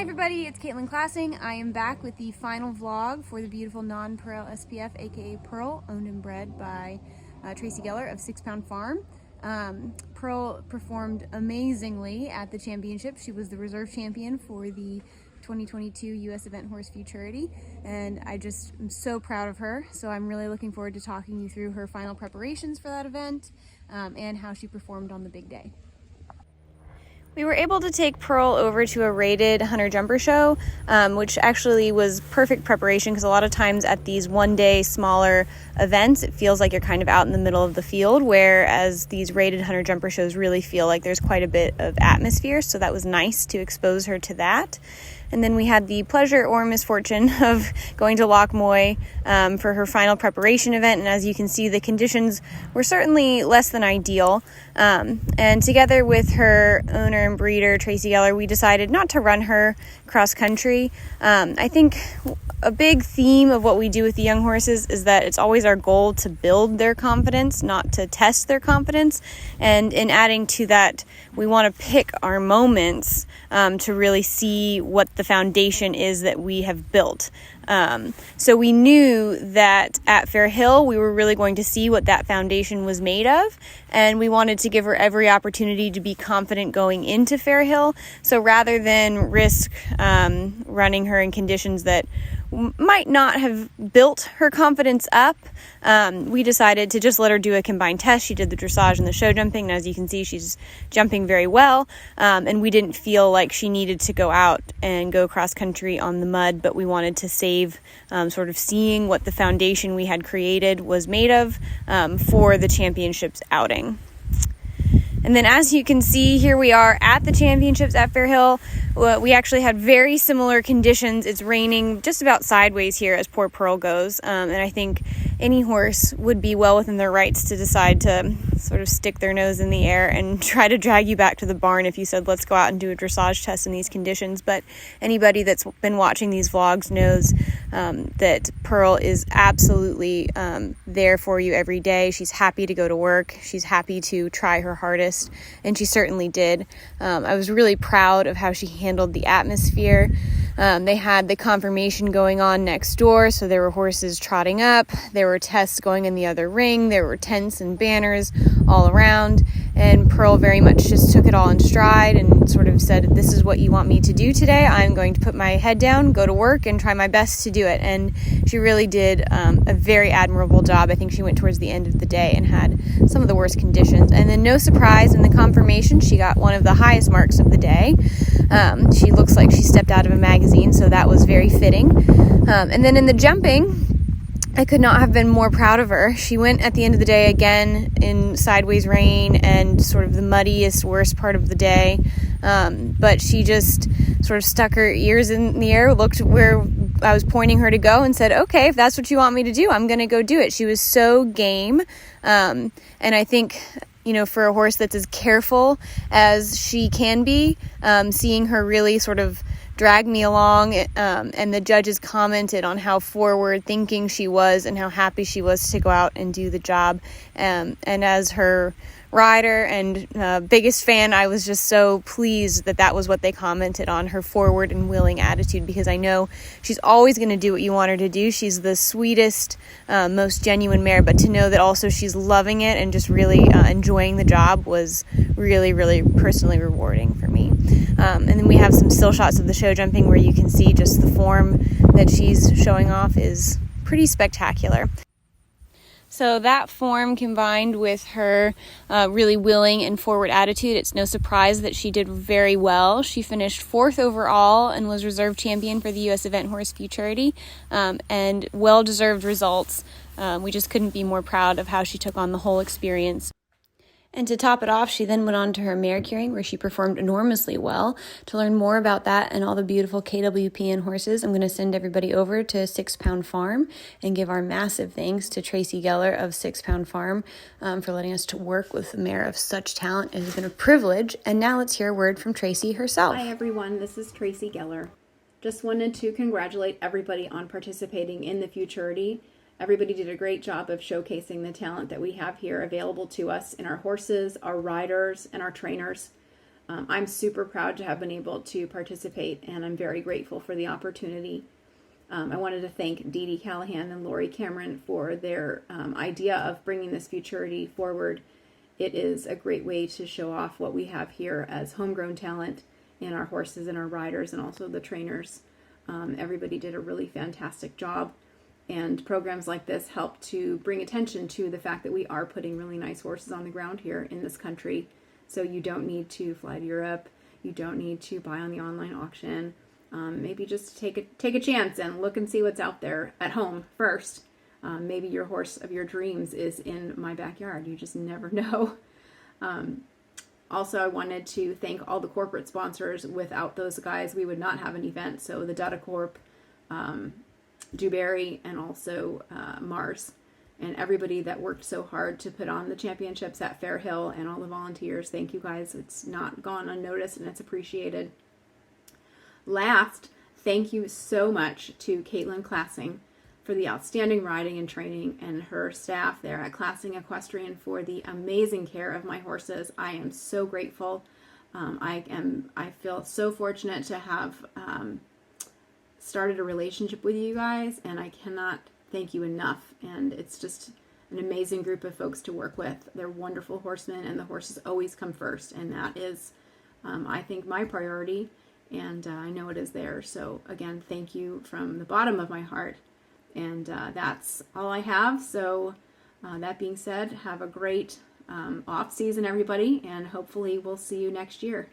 Hi everybody, it's Caitlin Classing. I am back with the final vlog for the beautiful Nonpareil SPF, aka Pearl, owned and bred by Tracy Geller of 6 Pound Farm. Pearl performed amazingly at the championship. She was the reserve champion for the 2022 US event horse Futurity, and I just am so proud of her. So I'm really looking forward to talking you through her final preparations for that event and how she performed on the big day. We were able to take Pearl over to a rated hunter jumper show, which actually was perfect preparation because a lot of times at these one-day smaller events, it feels like you're kind of out in the middle of the field, whereas these rated hunter jumper shows really feel like there's quite a bit of atmosphere, so that was nice to expose her to that. And then we had the pleasure or misfortune of going to Loch Moy for her final preparation event. And as you can see, the conditions were certainly less than ideal. And together with her owner and breeder, Tracy Geller, we decided not to run her cross country. I think a big theme of what we do with the young horses is that it's always our goal to build their confidence, not to test their confidence. And in adding to that, we want to pick our moments to really see what the foundation is that we have built. So we knew that at Fair Hill, we were really going to see what that foundation was made of. And we wanted to give her every opportunity to be confident going into Fair Hill. So rather than risk running her in conditions that might not have built her confidence up, we decided to just let her do a combined test. She did the dressage and the show jumping, and as you can see, she's jumping very well, and we didn't feel like she needed to go out and go cross country on the mud, but we wanted to save sort of seeing what the foundation we had created was made of for the championships outing. And then as you can see, here we are at the championships at Fair Hill. We actually had very similar conditions. It's raining just about sideways here as poor Pearl goes. And I think any horse would be well within their rights to decide to sort of stick their nose in the air and try to drag you back to the barn if you said, let's go out and do a dressage test in these conditions. But anybody that's been watching these vlogs knows that Pearl is absolutely there for you every day. She's happy to go to work. She's happy to try her hardest, and she certainly did. I was really proud of how she handled the atmosphere. They had the confirmation going on next door, so there were horses trotting up. There were tests going in the other ring. There were tents and banners all around, and Pearl very much just took it all in stride and sort of said, this is what you want me to do today. I'm going to put my head down, go to work, and try my best to do it. And she really did a very admirable job. I think she went towards the end of the day and had some of the worst conditions. And then no surprise, in the confirmation, she got one of the highest marks of the day. She looks like she stepped out of a magazine, so that was very fitting. And then in the jumping, I could not have been more proud of her. She went at the end of the day again in sideways rain and sort of the muddiest, worst part of the day. But she just sort of stuck her ears in the air, looked where I was pointing her to go, and said, okay, if that's what you want me to do, I'm going to go do it. She was so game. And I think, you know, for a horse that's as careful as she can be, seeing her really sort of drag me along, and the judges commented on how forward thinking she was and how happy she was to go out and do the job. And as her rider and biggest fan, I was just so pleased that that was what they commented on, her forward and willing attitude, because I know she's always going to do what you want her to do. She's the sweetest, most genuine mare, but to know that also she's loving it and just really enjoying the job was really, really personally rewarding for me. And then we have some still shots of the show jumping where you can see just the form that she's showing off is pretty spectacular. So that form combined with her really willing and forward attitude, it's no surprise that she did very well. She finished 4th overall and was reserve champion for the U.S. event horse Futurity, and well-deserved results. We just couldn't be more proud of how she took on the whole experience. And to top it off, she then went on to her mare curing, where she performed enormously well. To learn more about that and all the beautiful KWPN horses, I'm going to send everybody over to 6 Pound Farm and give our massive thanks to Tracy Geller of 6 Pound Farm for letting us to work with a mare of such talent. It has been a privilege. And now let's hear a word from Tracy herself. Hi everyone, this is Tracy Geller. Just wanted to congratulate everybody on participating in the Futurity. Everybody did a great job of showcasing the talent that we have here available to us in our horses, our riders, and our trainers. I'm super proud to have been able to participate, and I'm very grateful for the opportunity. I wanted to thank Dee Dee Callahan and Lori Cameron for their idea of bringing this Futurity forward. It is a great way to show off what we have here as homegrown talent in our horses and our riders, and also the trainers. Everybody did a really fantastic job, and programs like this help to bring attention to the fact that we are putting really nice horses on the ground here in this country. So you don't need to fly to Europe, you don't need to buy on the online auction. Maybe just take a chance and look and see what's out there at home first. Maybe your horse of your dreams is in my backyard. You just never know. Also, I wanted to thank all the corporate sponsors. Without those guys, we would not have an event. So the Dutta Corp, Dewberry, and also Mars. And everybody that worked so hard to put on the championships at Fair Hill, and all the volunteers. Thank you guys. It's not gone unnoticed, and it's appreciated. Last, thank you so much to Caitlin Classing for the outstanding riding and training, and her staff there at Classing Equestrian for the amazing care of my horses. I am so grateful. I feel so fortunate to have started a relationship with you guys, and I cannot thank you enough. And it's just an amazing group of folks to work with. They're wonderful horsemen, and the horses always come first, and that is, I think, my priority, and I know it is theirs. So again, thank you from the bottom of my heart. And that's all I have. So that being said, have a great off season, everybody, and hopefully we'll see you next year.